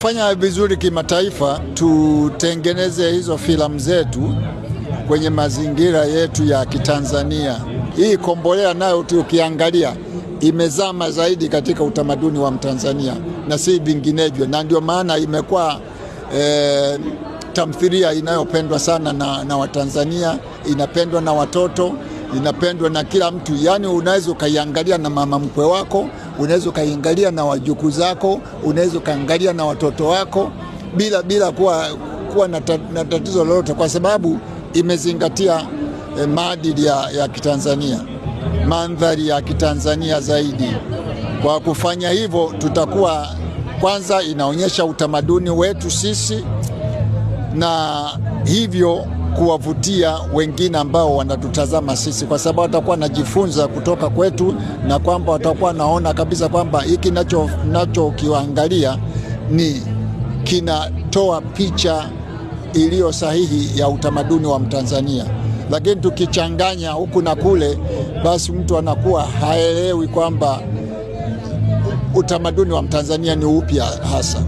kufanya vizuri kimataifa, tutengeneze hizo filamu zetu kwenye mazingira yetu ya Kitanzania. Hii Kombolea nayo tukiangalia imezama zaidi katika utamaduni wa Mtanzania na si vinginevyo, na ndio maana imekuwa tamthilia inayopendwa sana na Watanzania, inapendwa na watoto, inapendwa na kila mtu. Yani unaweza ukaiangalia na mama mkwe wako, unaweza ukaiangalia na wajukuu zako, unaweza ukaangalia na watoto wako bila kuwa na tatizo lolote, kwa sababu imezingatia maadili ya Kitanzania, mandhari ya Kitanzania zaidi. Kwa kufanya hivyo, tutakuwa kwanza inaonyesha utamaduni wetu sisi, na hivyo kuwavutia wengine ambao wanatutazama sisi, kwa sababu watakuwa wanajifunza kutoka kwetu, na kwamba watakuwa naona kabisa kwamba hiki nacho kiwaangalia ni kinatoa picha iliyo sahihi ya utamaduni wa Mtanzania. Lakini tukichanganya huku na kule, basi mtu anakuwa haelewi kwamba utamaduni wa Mtanzania ni upi hasa.